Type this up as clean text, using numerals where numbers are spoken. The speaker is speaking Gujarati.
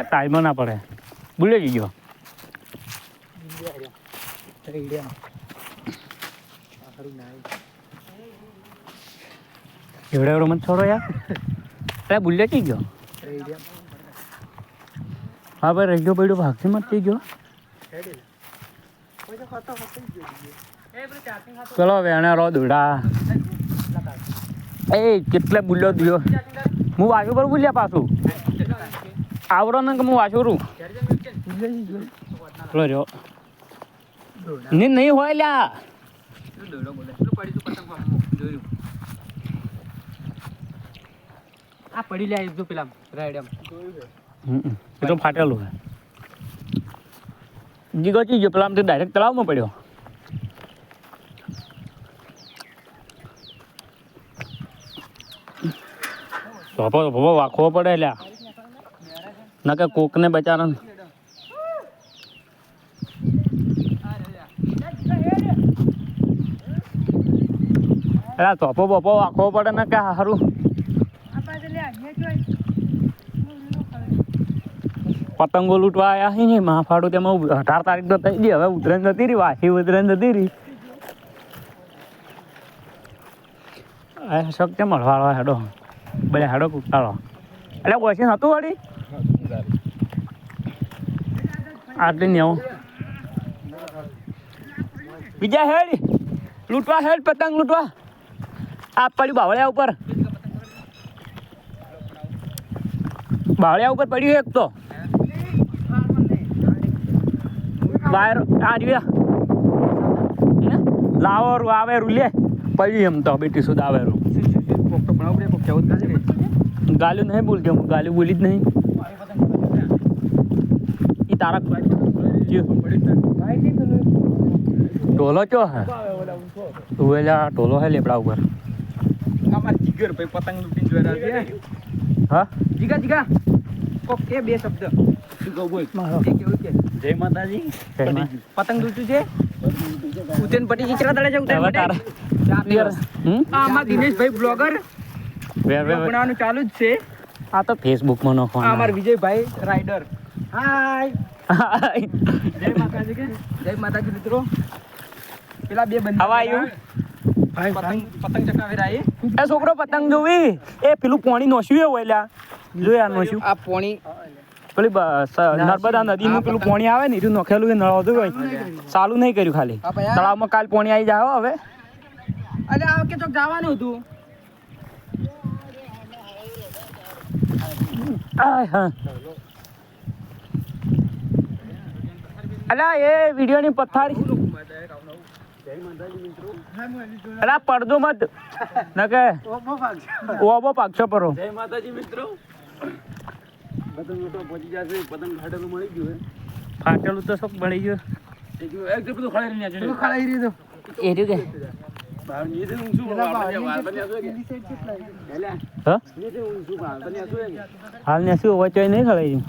ટાઈમ ના પડે ભૂલે જઈ ગયો એવડે મત છોડો યાર અરે ભૂલે જઈ ગયો હા ભાઈ રહી ગયો પડ્યો ભાગથી મત જઈ ગયો ચલો હવે એને રો દોડા એ કેટલે ભૂલ્યો દિયો હું વાંચું પર ભૂલ્યા પાછું આવડો ને કે હું વાંચું રૂ ચલો રહ્યો નહીં હોય લ્યા આ પડી લે જો પેલા રાઈડ એ તો ફાટેલું હે જીગો ચી ગયો પેલા તો ડાયરેક્ટ તળાવમાં પડ્યો ભોપો વાખવો પડે લ્યા ના કે કોકને બચારા અરે ધોપો બોપો વાખવો પડે ને કે સારું પતંગો લૂંટવા આવ્યા છે ને મહાફાડું તેમાં 18 તારીખ તો થઈ ગઈ હવે ઉત્તરાયણ જતી રહી વાસી ઉત્તરાયણ જતી રહી શક્તિ મળવાળો હેડો બધા હેડો કૂટાડો એટલે ઓછી નતું વળી આટલી ને આવું બીજા હેડ લૂંટવા હેડ પતંગ લૂંટવા આ પડ્યું બાવળિયા ઉપર ઉપર પડ્યું એક તો વાયર આ રહ્યા લાવરું આવેરું લે પડ્યું એમ તો બેટી સુધ આવેરું ગાલ્યું નહીં બોલજો હું ગાલ્યું બોલી જ નહીં એ તારા ટોલો ચો હે તુવેલા ટોલો હે લેપડા ઉપર પતંગ લૂંટીને જોઈ રહ્યા છે હા જીગા કોક કે બે શબ્દ જય માતાજી પતંગ લૂંટ્યું છે ઉતેન પટી ચિત્રા તળે છે ઉતેન પટી આમાં દિનેશભાઈ બ્લોગર બનાવવાનું ચાલુ જ છે આ તો ફેસબુક માં નાખવાનું આ અમાર વિજયભાઈ રાઇડર હાય જય માતાજી મિત્રો પેલા બે બંદા હવા આવ્યું પતંગ ચકાવી રહ્યા એ છોકરો પતંગ જોવી એ પેલું પાણી નોસ્યું હોય લ્યા જોયા નોસ્યું આ પાણી પેલી નર્મદા નદીનું પેલું પાણી આવે ને એનું નોખેલું કે નળાવતું હોય ચાલુ નહીં કર્યું ખાલી તળાવમાં કાલ પાણી આવી જાય હવે અલે આ વખતે ચોક જવાનું હતું હા અલા એ વિડીયોની પથારી અલા પડદો મત ન કે ઓબો પાકશો પરો જય માતાજી મિત્રો પતંગ તો પહોંચી જશે પતંગ ફાટેલું મળી ગયું ફાટેલું તો શું મળી ગયું એક બધું ખળાઈ રહ્યા ખળાઈ રહ્યું એ રહ્યું કે હાલ ને શું વચ્ચે નહીં ખડાઈ